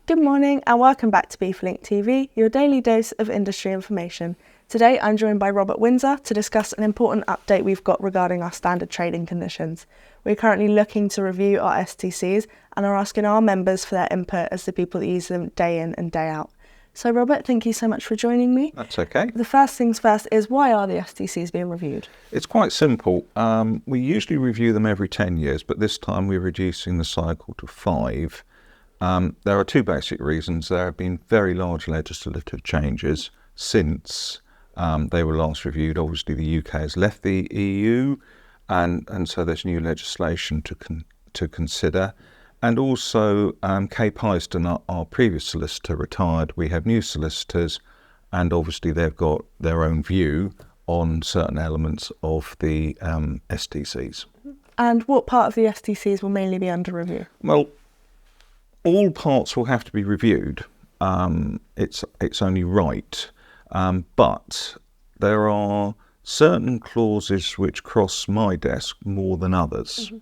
Good morning and welcome back to BIFA Link TV, your daily dose of industry information. Today I'm joined by Robert Windsor to discuss an important update we've got regarding our standard trading conditions. We're currently looking to review our STCs and are asking our members for their input as the people that use them day in and day out. So Robert, thank you so much for joining me. That's okay. The first things first is, why are the STCs being reviewed? It's quite simple. We usually review them every 10 years, but this time we're reducing the cycle to 5. There are two basic reasons. There have been very large legislative changes since they were last reviewed. Obviously, the UK has left the EU, and so there's new legislation to consider. And also, Kay Pyston, our previous solicitor, retired. We have new solicitors, and obviously they've got their own view on certain elements of the STCs. And what part of the STCs will mainly be under review? Well, all parts will have to be reviewed. It's only right. But there are certain clauses which cross my desk more than others.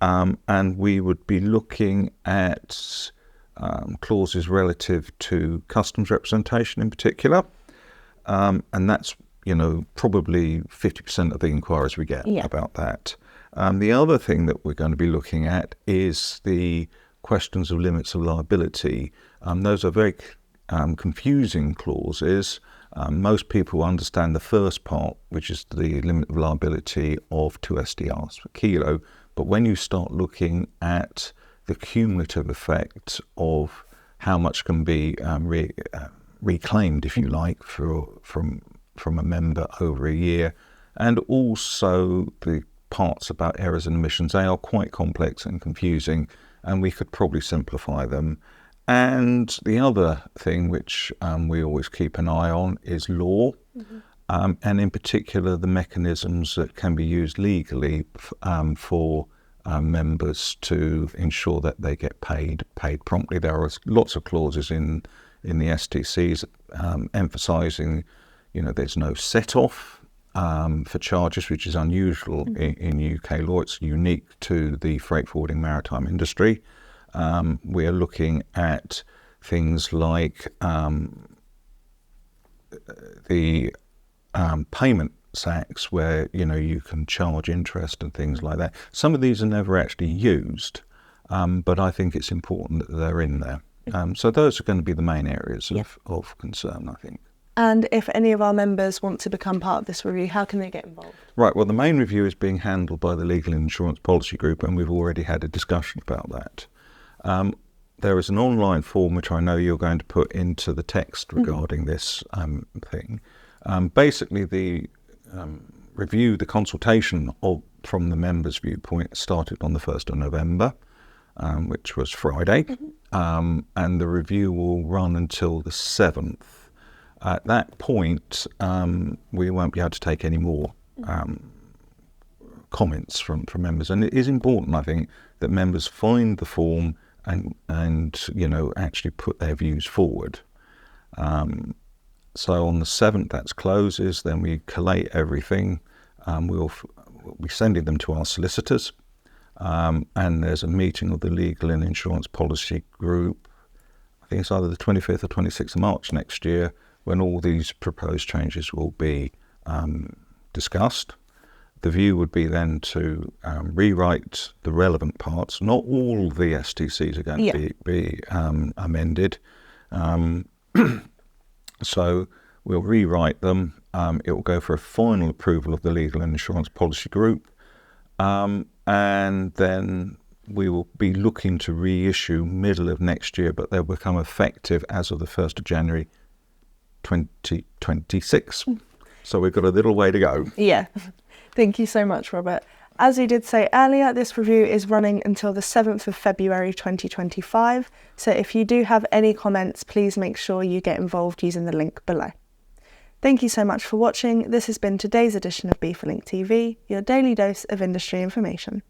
And we would be looking at clauses relative to customs representation in particular. And that's, probably 50% of the inquiries we get about that. The other thing that we're going to be looking at is the questions of limits of liability. Those are very confusing clauses. Most people understand the first part, which is the limit of liability of 2 SDRs per kilo. But when you start looking at the cumulative effect of how much can be reclaimed, if you like, from a member over a year, and also the parts about errors and omissions, they are quite complex and confusing, and we could probably simplify them. And the other thing which we always keep an eye on is law, and in particular the mechanisms that can be used legally for members to ensure that they get paid promptly. There are lots of clauses in the STCs emphasising, there's no set-off for charges, which is unusual in UK law. It's unique to the freight forwarding maritime industry. We are looking at things like the payment sacks, where you can charge interest and things like that. Some of these are never actually used, but I think it's important that they're in there. So those are going to be the main areas of concern, I think. And if any of our members want to become part of this review, how can they get involved? Right, well, the main review is being handled by the Legal and Insurance Policy Group, and we've already had a discussion about that. There is an online form which I know you're going to put into the text regarding this thing. Basically, the review, the consultation from the members' viewpoint started on the 1st of November, which was Friday, and the review will run until the 7th. At that point, we won't be able to take any more comments from members. And it is important, I think, that members find the form and actually put their views forward. So on the 7th, that closes. Then we collate everything. We'll be sending them to our solicitors. And there's a meeting of the Legal and Insurance Policy Group. I think it's either the 25th or 26th of March next year, when all these proposed changes will be discussed. The view would be then to rewrite the relevant parts. Not all the STCs are going to be amended. So we'll rewrite them. It will go for a final approval of the Legal and Insurance Policy Group. And then we will be looking to reissue middle of next year, but they'll become effective as of the 1st of January 2026. So we've got a little way to go. Yeah. Thank you so much, Robert. As you did say earlier, this review is running until the 7th of February 2025. So if you do have any comments, please make sure you get involved using the link below. Thank you so much for watching. This has been today's edition of BIFA Link TV, your daily dose of industry information.